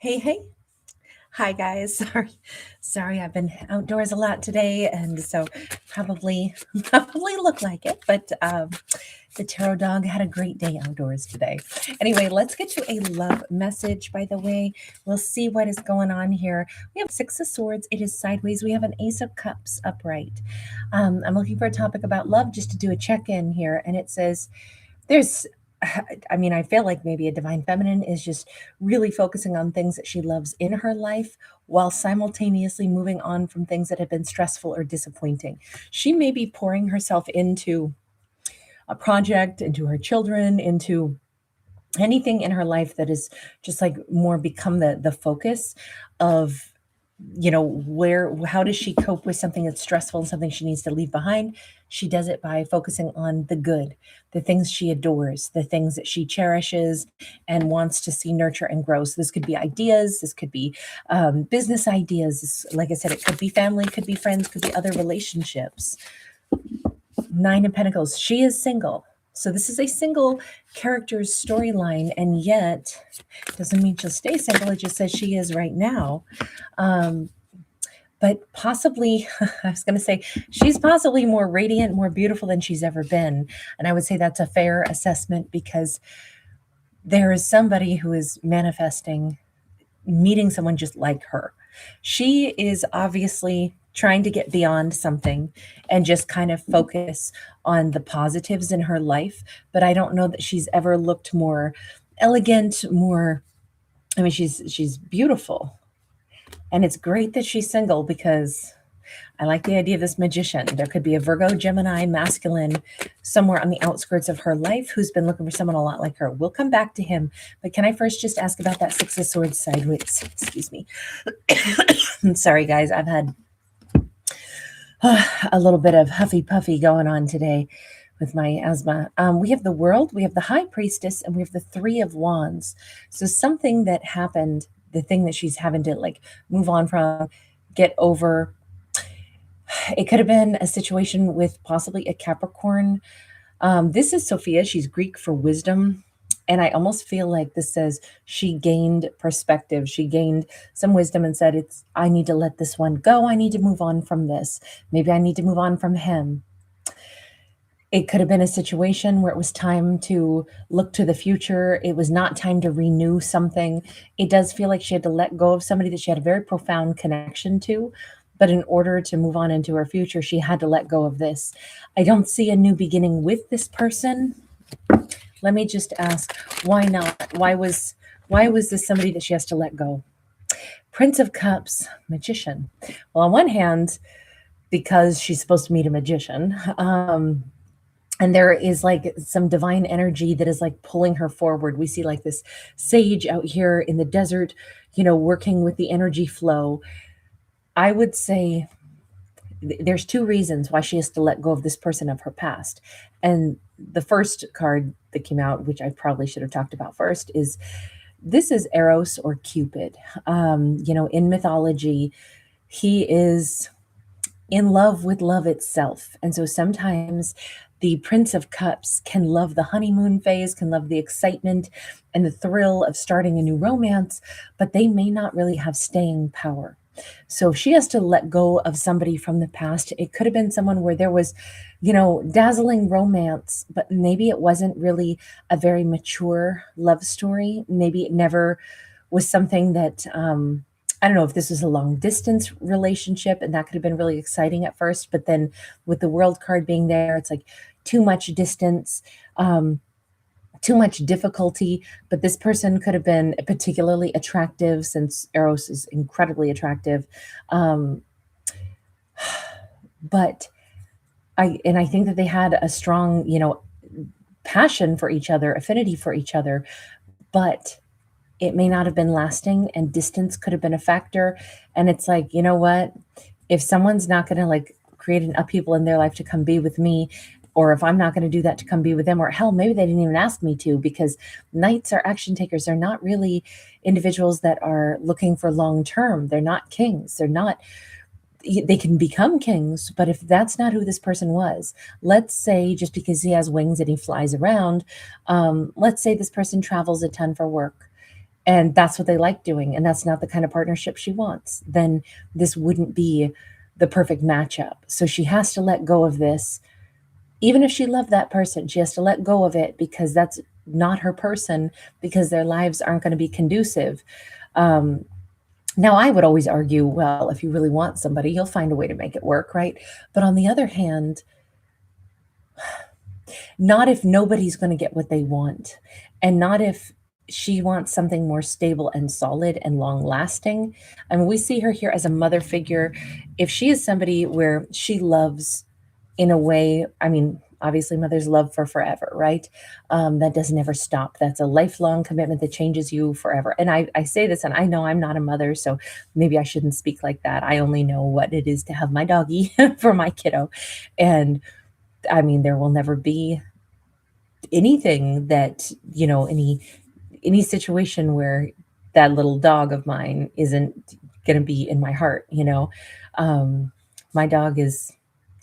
Hey, hey. Hi guys. Sorry, I've been outdoors a lot today, and so probably probably look like it, but the tarot dog had a great day outdoors today. Anyway, let's get to a love message. By the way, we'll see what is going on here. We have Six of Swords. It is sideways. We have an Ace of Cups upright. I'm looking for a topic about love just to do a check-in here, and it says there's I feel like maybe a divine feminine is just really focusing on things that she loves in her life while simultaneously moving on from things that have been stressful or disappointing. She may be pouring herself into a project, into her children, into anything in her life that is just like more become the focus of where how does she cope with something that's stressful and something she needs to leave behind. She does it by focusing on the good, the things she adores, the things that she cherishes and wants to see nurture and grow. So this could be ideas, this could be business ideas, like I said, it could be family, could be friends, could be other relationships. Nine of Pentacles, she is single. So this is a single character's storyline, and yet doesn't mean she'll stay single. It just says she is right now. But possibly, I was going to say, she's possibly more radiant, more beautiful than she's ever been. And I would say that's a fair assessment because there is somebody who is manifesting meeting someone just like her. She is obviously trying to get beyond something and just kind of focus on the positives in her life. But I don't know that she's ever looked more elegant, more, she's beautiful. And it's great that she's single because I like the idea of this magician. There could be a Virgo, Gemini, masculine somewhere on the outskirts of her life who's been looking for someone a lot like her. We'll come back to him. But can I first just ask about that Six of Swords sideways? Excuse me. I'm sorry, guys. I've had a little bit of huffy puffy going on today with my asthma. We have the World, we have the High Priestess, and we have the Three of Wands. So something that happened, the thing that she's having to like move on from, get over. It could have been a situation with possibly a Capricorn. This is Sophia. She's Greek for wisdom. And I almost feel like this says she gained perspective. She gained some wisdom and said, I need to let this one go. I need to move on from this. Maybe I need to move on from him. It could have been a situation where it was time to look to the future. It was not time to renew something. It does feel like she had to let go of somebody that she had a very profound connection to. But in order to move on into her future, she had to let go of this. I don't see a new beginning with this person. Let me just ask, why not? Why was this somebody that she has to let go? Prince of Cups, magician. Well, on one hand, because she's supposed to meet a magician, and there is like some divine energy that is like pulling her forward. We see like this sage out here in the desert, working with the energy flow. I would say there's two reasons why she has to let go of this person of her past. And the first card that came out, which I probably should have talked about first, is this is Eros or Cupid. In mythology, he is in love with love itself. And so sometimes the Prince of Cups can love the honeymoon phase, can love the excitement and the thrill of starting a new romance, but they may not really have staying power. So if she has to let go of somebody from the past, it could have been someone where there was, dazzling romance, but maybe it wasn't really a very mature love story. Maybe it never was something that, I don't know if this was a long distance relationship and that could have been really exciting at first, but then with the World card being there, it's like too much distance, too much difficulty. But this person could have been particularly attractive since Eros is incredibly attractive. But I think that they had a strong, passion for each other, affinity for each other, but it may not have been lasting and distance could have been a factor. And it's like, you know what? If someone's not going to like create an upheaval in their life to come be with me, or if I'm not going to do that to come be with them, or hell, maybe they didn't even ask me to, because knights are action takers. They're not really individuals that are looking for long term. They're not kings. They can become kings, but if that's not who this person was, let's say just because he has wings and he flies around, let's say this person travels a ton for work and that's what they like doing, and that's not the kind of partnership she wants, then this wouldn't be the perfect matchup. So she has to let go of this. Even if she loved that person, she has to let go of it because that's not her person, because their lives aren't going to be conducive. Um, Now, I would always argue, well, if you really want somebody, you'll find a way to make it work, right? But on the other hand, not if nobody's going to get what they want, and not if she wants something more stable and solid and long lasting. I mean, we see her here as a mother figure. If she is somebody where she loves in a way, I mean, obviously mothers love for forever, right? That doesn't ever stop. That's a lifelong commitment that changes you forever. And I say this, and I know I'm not a mother, so maybe I shouldn't speak like that. I only know what it is to have my doggy for my kiddo. And I mean, there will never be anything that, any situation where that little dog of mine isn't going to be in my heart. um, my dog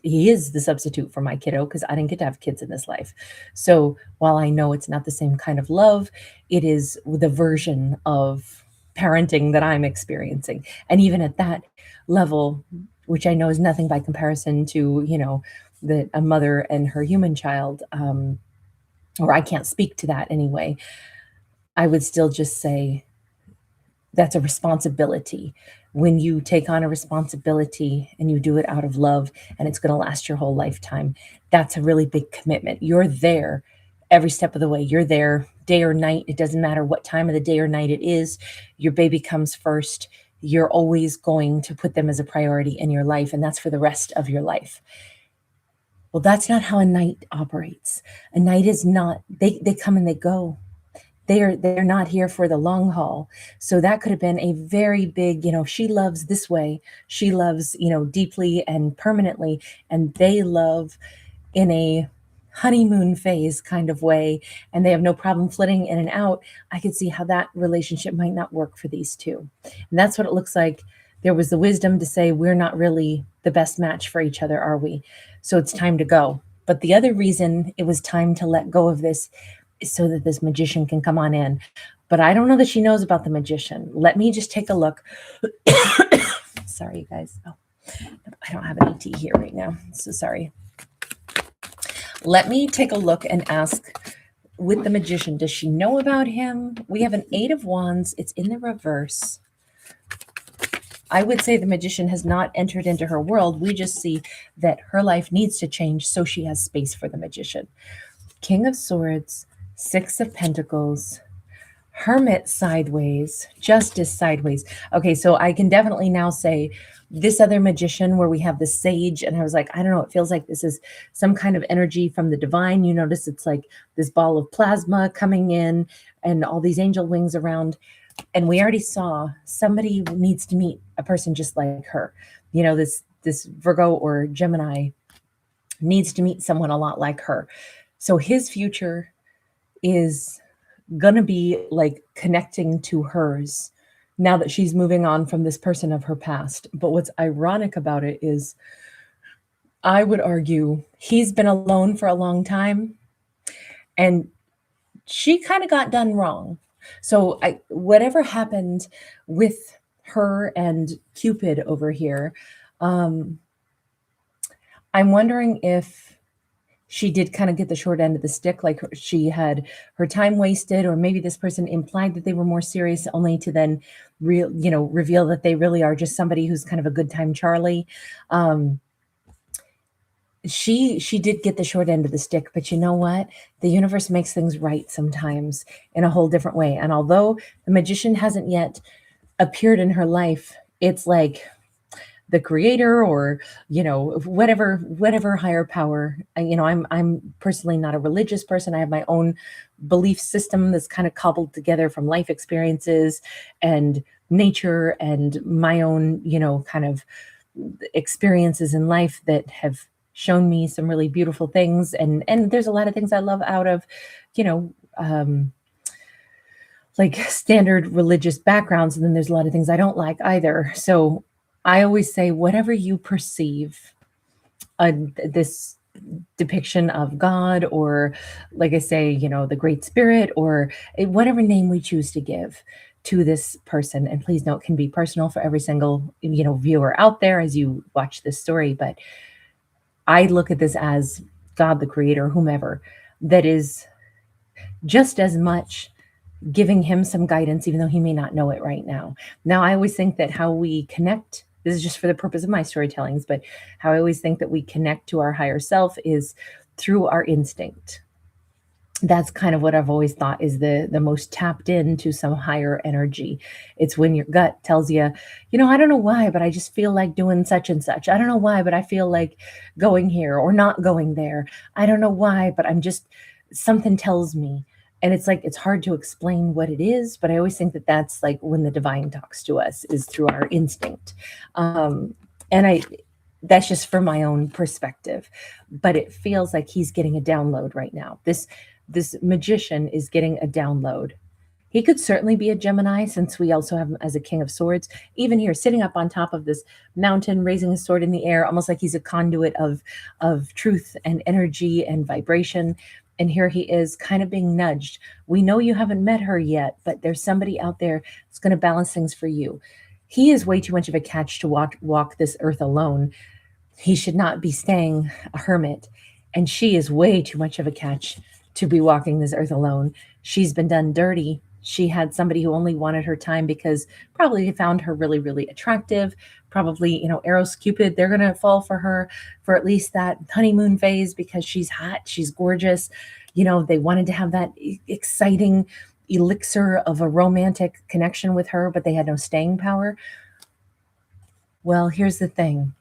he is the substitute for my kiddo because I didn't get to have kids in this life. So while I know it's not the same kind of love, it is the version of parenting that I'm experiencing. And even at that level, which I know is nothing by comparison to, a mother and her human child, or I can't speak to that anyway, I would still just say that's a responsibility. When you take on a responsibility and you do it out of love and it's going to last your whole lifetime, that's a really big commitment. You're there every step of the way. You're there day or night. It doesn't matter what time of the day or night it is. Your baby comes first. You're always going to put them as a priority in your life, and that's for the rest of your life. Well, that's not how a knight operates. A knight is not, they come and they go. They're not here for the long haul. So that could have been a very big, she loves this way. She loves, deeply and permanently, and they love in a honeymoon phase kind of way, and they have no problem flitting in and out. I could see how that relationship might not work for these two. And that's what it looks like. There was the wisdom to say, we're not really the best match for each other, are we? So it's time to go. But the other reason it was time to let go of this is so that this magician can come on in. But I don't know that she knows about the magician. Let me just take a look. Sorry, you guys. Oh, I don't have any tea here right now. So sorry. Let me take a look and ask with the magician, does she know about him? We have an 8 of Wands. It's in the reverse. I would say the magician has not entered into her world. We just see that her life needs to change, so she has space for the magician. King of Swords, 6 of Pentacles, Hermit sideways, Justice sideways. Okay, so I can definitely now say this other magician where we have the sage, and I was like, I don't know, it feels like this is some kind of energy from the divine. You notice it's like this ball of plasma coming in and all these angel wings around. And we already saw somebody needs to meet a person just like her. This Virgo or Gemini needs to meet someone a lot like her. So his future is going to be like connecting to hers now that she's moving on from this person of her past. But what's ironic about it is I would argue he's been alone for a long time and she kind of got done wrong. So whatever happened with her and Cupid over here, I'm wondering if she did kind of get the short end of the stick, like she had her time wasted, or maybe this person implied that they were more serious only to then reveal that they really are just somebody who's kind of a good time Charlie. She did get the short end of the stick, but you know what? The universe makes things right sometimes in a whole different way. And although the magician hasn't yet appeared in her life, it's like the creator or, whatever higher power. I'm personally not a religious person. I have my own belief system that's kind of cobbled together from life experiences and nature and my own, kind of experiences in life that have shown me some really beautiful things. And there's a lot of things I love out of, like standard religious backgrounds. And then there's a lot of things I don't like either. So I always say, whatever you perceive this depiction of God, or like I say, the Great Spirit, or whatever name we choose to give to this person. And please note, it can be personal for every single, viewer out there as you watch this story. But I look at this as God, the creator, whomever, that is just as much giving him some guidance, even though he may not know it right now. Now, I always think that how we connect, this is just for the purpose of my storytellings, but how I always think that we connect to our higher self is through our instinct. That's kind of what I've always thought is the most tapped into some higher energy. It's when your gut tells you, I don't know why, but I just feel like doing such and such. I don't know why, but I feel like going here or not going there. I don't know why, but something tells me. And it's like, it's hard to explain what it is, but I always think that that's like when the divine talks to us, is through our instinct. And that's just from my own perspective, but it feels like he's getting a download right now. This magician is getting a download. He could certainly be a Gemini, since we also have him as a King of Swords. Even here, sitting up on top of this mountain, raising his sword in the air, almost like he's a conduit of truth and energy and vibration. And here he is, kind of being nudged. We know you haven't met her yet, but there's somebody out there that's going to balance things for you. He is way too much of a catch to walk this earth alone. He should not be staying a hermit. And she is way too much of a catch to be walking this earth alone. She's been done dirty. She had somebody who only wanted her time because probably they found her really, really attractive. Probably, Eros, Cupid, they're going to fall for her for at least that honeymoon phase because she's hot, she's gorgeous. They wanted to have that exciting elixir of a romantic connection with her, but they had no staying power. Well, here's the thing.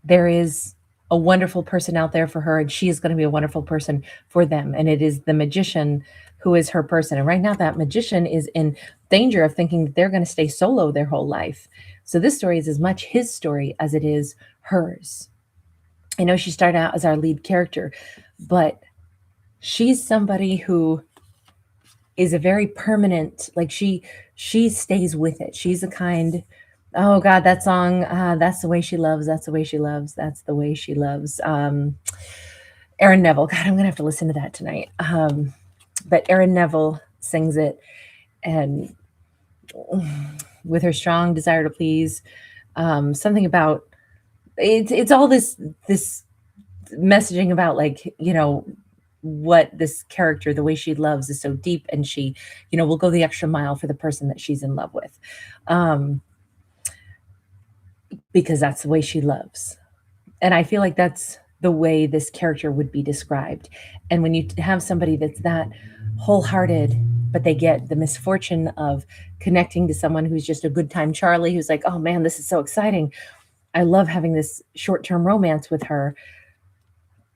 There is a wonderful person out there for her, and she is going to be a wonderful person for them. And it is the magician who is her person. And right now, that magician is in danger of thinking that they're going to stay solo their whole life. So this story is as much his story as it is hers. I know she started out as our lead character, but she's somebody who is a very permanent, like she stays with it. She's the kind. Oh God, that song, that's the way she loves, that's the way she loves, that's the way she loves. Aaron Neville, God, I'm gonna have to listen to that tonight. But Aaron Neville sings it, and with her strong desire to please, something about, it's all this messaging about, like, what this character, the way she loves, is so deep, and she, will go the extra mile for the person that she's in love with. Because that's the way she loves. And I feel like that's the way this character would be described. And when you have somebody that's that wholehearted, but they get the misfortune of connecting to someone who's just a good time Charlie, who's like, oh man, this is so exciting. I love having this short-term romance with her,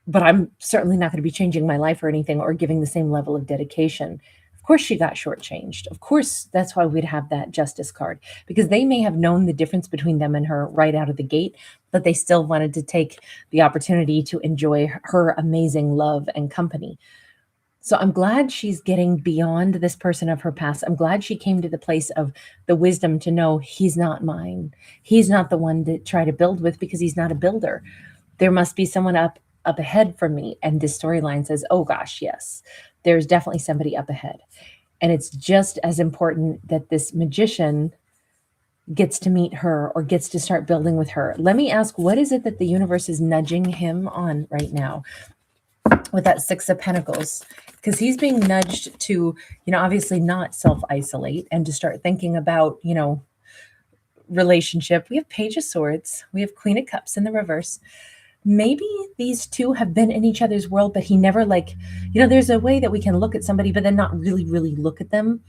but I'm certainly not going to be changing my life or anything, or giving the same level of dedication. Of course she got shortchanged. Of course, that's why we'd have that justice card, because they may have known the difference between them and her right out of the gate, but they still wanted to take the opportunity to enjoy her amazing love and company. So I'm glad she's getting beyond this person of her past. I'm glad she came to the place of the wisdom to know he's not mine. He's not the one to try to build with, because he's not a builder. There must be someone up ahead from me. And this storyline says, oh gosh, yes, there's definitely somebody up ahead. And it's just as important that this magician gets to meet her, or gets to start building with her. Let me ask, what is it that the universe is nudging him on right now with that Six of Pentacles? Because he's being nudged to, obviously not self-isolate, and to start thinking about, relationship. We have Page of Swords. We have Queen of Cups in the reverse. Maybe these two have been in each other's world, but he never, like, there's a way that we can look at somebody, but then not really, really look at them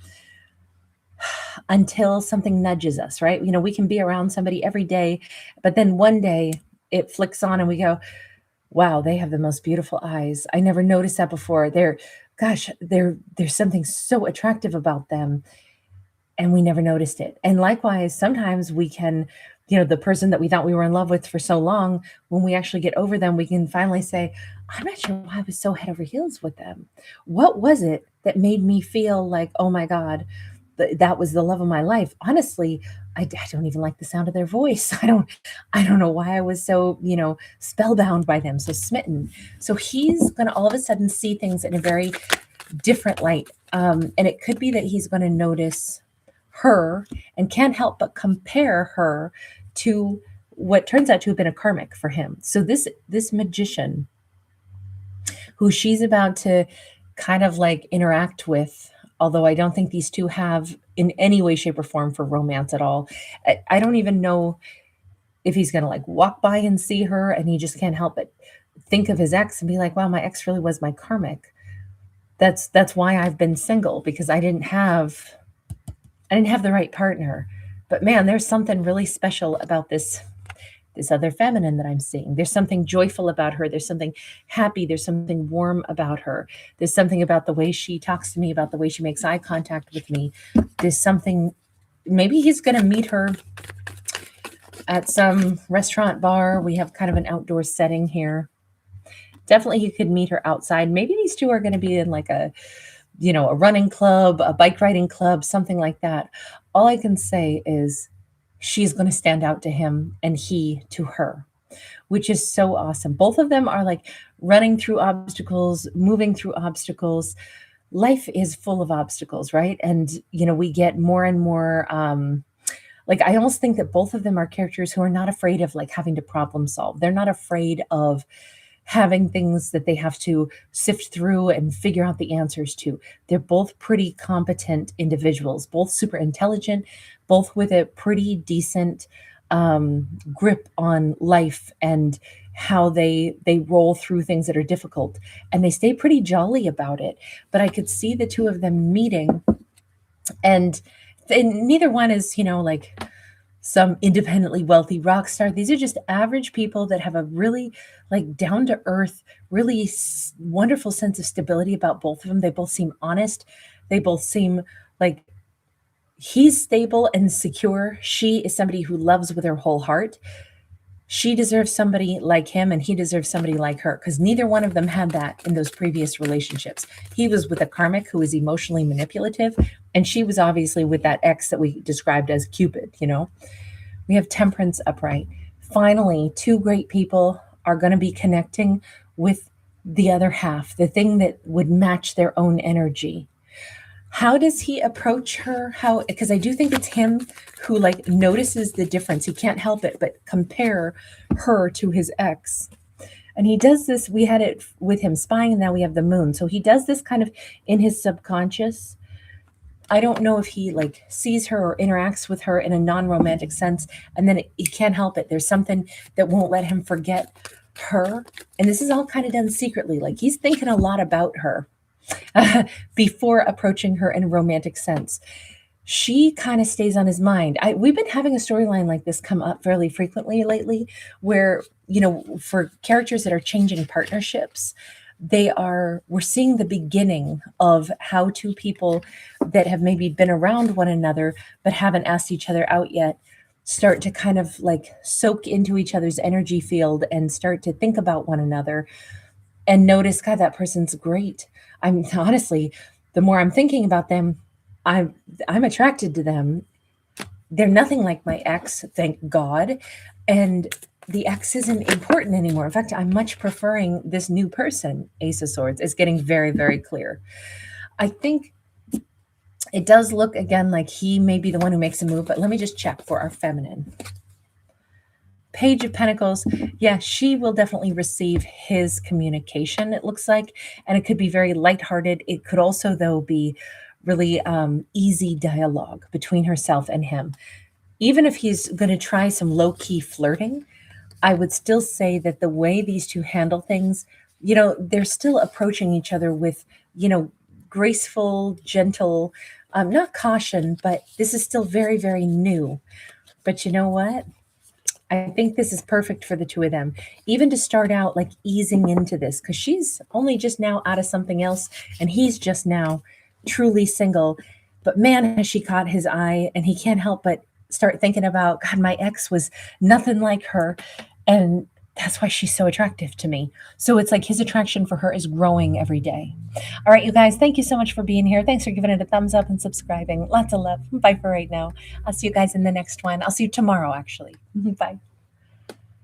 until something nudges us, right? We can be around somebody every day, but then one day it flicks on and we go, wow, they have the most beautiful eyes. I never noticed that before. There's something so attractive about them, and we never noticed it. And likewise, sometimes we can, the person that we thought we were in love with for so long, when we actually get over them, we can finally say, I'm not sure why I was so head over heels with them. What was it that made me feel like, oh my God, that was the love of my life. Honestly, I don't even like the sound of their voice. I don't know why I was so, spellbound by them, so smitten. So he's going to all of a sudden see things in a very different light. And it could be that he's going to notice her and can't help but compare her to what turns out to have been a karmic for him. So this magician who she's about to kind of like interact with, although I don't think these two have in any way, shape, or form for romance at all. I don't even know if he's going to like walk by and see her and he just can't help but think of his ex and be like, wow, my ex really was my karmic. That's why I've been single, because I didn't have the right partner. But man, there's something really special about this other feminine that I'm seeing. There's something joyful about her. There's something happy. There's something warm about her. There's something about the way she talks to me, about the way she makes eye contact with me. There's something, maybe he's going to meet her at some restaurant, bar. We have kind of an outdoor setting here. Definitely he could meet her outside. Maybe these two are going to be in like a running club, a bike riding club, something like that. All I can say is she's going to stand out to him and he to her, which is so awesome. Both of them are like running through obstacles, moving through obstacles. Life is full of obstacles, right? And, we get more and more, like, I almost think that both of them are characters who are not afraid of like having to problem solve. They're not afraid of having things that they have to sift through and figure out the answers to. They're both pretty competent individuals, both super intelligent, both with a pretty decent grip on life and how they roll through things that are difficult. And they stay pretty jolly about it. But I could see the two of them meeting, and neither one is, like some independently wealthy rock star. These are just average people that have a really like down to earth, really wonderful sense of stability about both of them. They both seem honest. They both seem like he's stable and secure. She is somebody who loves with her whole heart. She deserves somebody like him and he deserves somebody like her, because neither one of them had that in those previous relationships. He was with a karmic who was emotionally manipulative, and she was obviously with that ex that we described as Cupid. We have Temperance upright. Finally, two great people are going to be connecting with the other half, the thing that would match their own energy. How does he approach her? Because I do think it's him who like notices the difference. He can't help it but compare her to his ex. And he does this, we had it with him spying, and now we have the moon. So he does this kind of in his subconscious. I don't know if he like sees her or interacts with her in a non-romantic sense, and then he can't help it. There's something that won't let him forget her. And this is all kind of done secretly. Like he's thinking a lot about her before approaching her in a romantic sense. She kind of stays on his mind. We've been having a storyline like this come up fairly frequently lately, where, for characters that are changing partnerships, we're seeing the beginning of how two people that have maybe been around one another but haven't asked each other out yet start to kind of like soak into each other's energy field and start to think about one another and notice, God, that person's great. I'm honestly, the more I'm thinking about them, I'm attracted to them. They're nothing like my ex, thank God. And the ex isn't important anymore. In fact, I'm much preferring this new person. Ace of Swords is getting very, very clear. I think it does look again like he may be the one who makes a move, but let me just check for our feminine. Page of Pentacles. Yeah, she will definitely receive his communication, it looks like. And it could be very lighthearted. It could also, though, be really easy dialogue between herself and him. Even if he's going to try some low-key flirting, I would still say that the way these two handle things, they're still approaching each other with, graceful, gentle, not caution, but this is still very, very new. But you know what? I think this is perfect for the two of them, even to start out like easing into this, because she's only just now out of something else and he's just now truly single. But man, has she caught his eye, and he can't help but start thinking about, God, my ex was nothing like her. And That's why she's so attractive to me. So it's like his attraction for her is growing every day. All right, you guys, thank you so much for being here. Thanks for giving it a thumbs up and subscribing. Lots of love. Bye for right now. I'll see you guys in the next one. I'll see you tomorrow, actually. Bye.